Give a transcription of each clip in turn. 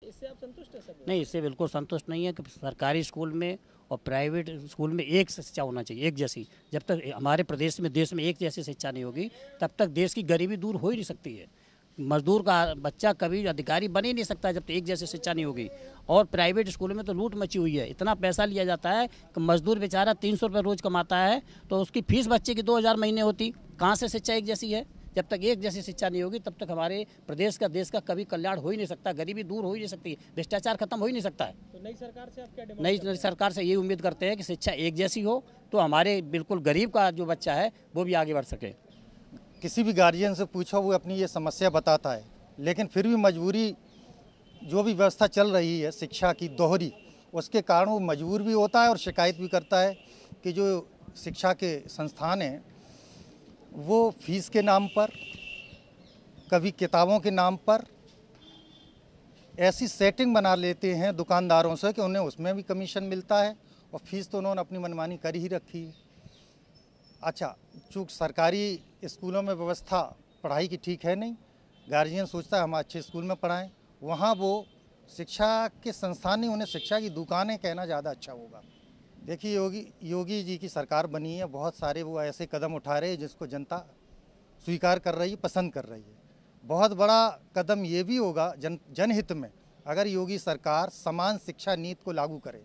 इससे आप संतुष्ट हैं? सब नहीं, इससे बिल्कुल संतुष्ट नहीं है कि सरकारी स्कूल में और प्राइवेट स्कूल में एक शिक्षा होना चाहिए, एक जैसी। जब तक हमारे प्रदेश में, देश में एक जैसी शिक्षा नहीं होगी, तब तक देश की गरीबी दूर हो ही नहीं सकती है। मजदूर का बच्चा कभी अधिकारी बन ही नहीं सकता जब तक एक जैसी शिक्षा नहीं होगी। और प्राइवेट स्कूलों में तो लूट मची हुई है, इतना पैसा लिया जाता है कि मजदूर बेचारा 300 रुपये रोज़ कमाता है, तो उसकी फीस बच्चे की 2000 महीने होती। कहाँ से शिक्षा एक जैसी है? जब तक एक जैसी शिक्षा नहीं होगी, तब तक हमारे प्रदेश का, देश का कभी कल्याण हो ही नहीं सकता, गरीबी दूर हो ही नहीं सकती, भ्रष्टाचार खत्म हो ही नहीं सकता है। तो नई सरकार से आप क्या डिमांड नई सरकार से ये उम्मीद करते हैं कि शिक्षा एक जैसी हो, तो हमारे बिल्कुल गरीब का जो बच्चा है वो भी आगे बढ़ सके। किसी भी गार्जियन से पूछो, वो अपनी ये समस्या बताता है, लेकिन फिर भी मजबूरी, जो भी व्यवस्था चल रही है शिक्षा की दोहरी, उसके कारण वो मजबूर भी होता है और शिकायत भी करता है कि जो शिक्षा के संस्थान हैं वो फीस के नाम पर, कभी किताबों के नाम पर ऐसी सेटिंग बना लेते हैं दुकानदारों से कि उन्हें उसमें भी कमीशन मिलता है, और फीस तो उन्होंने अपनी मनमानी कर ही रखी है। अच्छा, चूँकि सरकारी स्कूलों में व्यवस्था पढ़ाई की ठीक है नहीं, गार्जियन सोचता है हम अच्छे स्कूल में पढ़ाएं, वहाँ वो शिक्षा के संस्थान नहीं, उन्हें शिक्षा की दुकानें कहना ज़्यादा अच्छा होगा। देखिए, योगी जी की सरकार बनी है, बहुत सारे वो ऐसे कदम उठा रहे हैं जिसको जनता स्वीकार कर रही है, पसंद कर रही है। बहुत बड़ा कदम ये भी होगा जनहित में, अगर योगी सरकार समान शिक्षा नीति को लागू करे।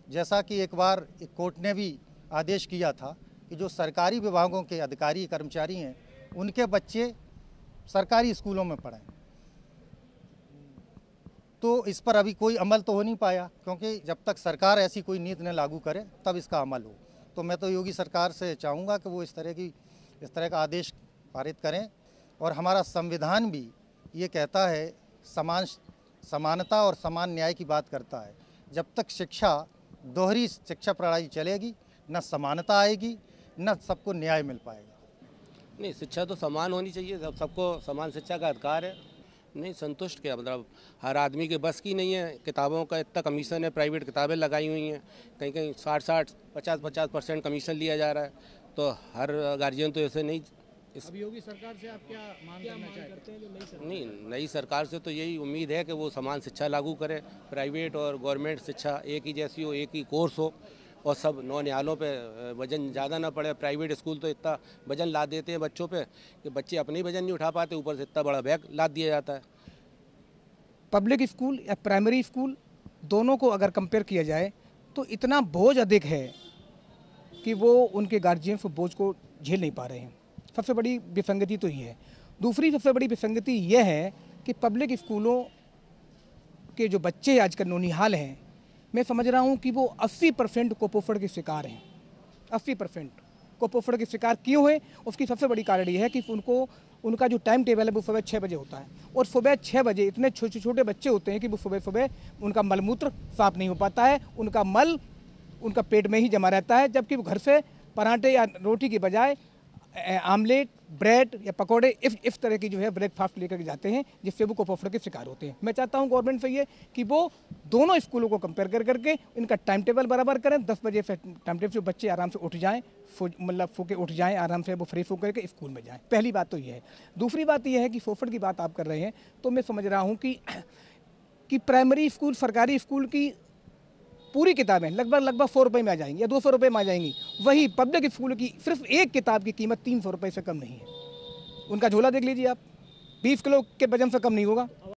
जैसा कि एक बार एक कोर्ट ने भी आदेश किया था कि जो सरकारी विभागों के अधिकारी कर्मचारी हैं, उनके बच्चे सरकारी स्कूलों में पढ़ें। तो इस पर अभी कोई अमल तो हो नहीं पाया, क्योंकि जब तक सरकार ऐसी कोई नीति न लागू करे तब इसका अमल हो। तो मैं तो योगी सरकार से चाहूँगा कि वो इस तरह का आदेश पारित करें। और हमारा संविधान भी ये कहता है, समानता और समान न्याय की बात करता है। जब तक दोहरी शिक्षा प्रणाली चलेगी, न समानता आएगी, न सबको न्याय मिल पाएगा। नहीं, शिक्षा तो समान होनी चाहिए, सबको समान शिक्षा का अधिकार है। नहीं, संतुष्ट क्या, मतलब हर आदमी के बस की नहीं है। किताबों का इतना कमीशन है, प्राइवेट किताबें लगाई हुई हैं, कहीं कहीं 60-60, 50-50% कमीशन लिया जा रहा है, तो हर गार्जियन तो ऐसे नहीं। अब योगी सरकार से आप क्या मांग करते हैं? जो नई सरकार, नहीं, नई सरकार से तो यही उम्मीद है कि वो समान शिक्षा लागू करे, प्राइवेट और गवर्नमेंट शिक्षा एक ही जैसी हो, एक ही कोर्स हो, और सब नौनिहालों पे वजन ज़्यादा ना पड़े। प्राइवेट स्कूल तो इतना वजन लाद देते हैं बच्चों पे कि बच्चे अपने ही वजन नहीं उठा पाते, ऊपर से इतना बड़ा बैग लाद दिया जाता है। पब्लिक स्कूल या प्राइमरी स्कूल, दोनों को अगर कंपेयर किया जाए तो इतना बोझ अधिक है कि वो उनके गार्जियन को बोझ को झेल नहीं पा रहे हैं। सबसे बड़ी विसंगति तो ये है। दूसरी सबसे बड़ी विसंगति यह है कि पब्लिक स्कूलों के जो बच्चे आजकल नौनिहाल हैं, मैं समझ रहा हूँ कि वो 80% कुपोषण के शिकार हैं। 80% कुपोषण के शिकार क्यों है? उसकी सबसे बड़ी कारण ये है कि उनका जो टाइम टेबल है वो सुबह 6 बजे होता है, और सुबह 6 बजे इतने छोटे छोटे बच्चे होते हैं कि वो सुबह उनका मलमूत्र साफ नहीं हो पाता है, उनका मल उनका पेट में ही जमा रहता है, जबकि वो घर से पराठे या रोटी की बजाय आमलेट, ब्रेड या पकोड़े इस तरह की जो है ब्रेकफास्ट लेकर जाते हैं, जिससे वो कुपोषण के शिकार होते हैं। मैं चाहता हूं गवर्नमेंट से ये कि वो दोनों स्कूलों को कंपेयर करके इनका टाइम टेबल बराबर करें। 10 बजे से टाइम टेबल से बच्चे आराम से उठ जाएं, मतलब सो के उठ जाएं, आराम से वो फ्रेश होकर के स्कूल में जाएं। पहली बात तो ये है। दूसरी बात ये है कि पोषण की बात आप कर रहे हैं, तो मैं समझ रहा हूँ कि प्राइमरी स्कूल, सरकारी स्कूल की पूरी किताबें लगभग 100 रुपये में आ जाएंगी या 200 रुपये में आ जाएंगी। वही पब्लिक स्कूल की सिर्फ एक किताब की कीमत 300 रुपये से कम नहीं है। उनका झोला देख लीजिए आप, 20 किलो के वजन से कम नहीं होगा।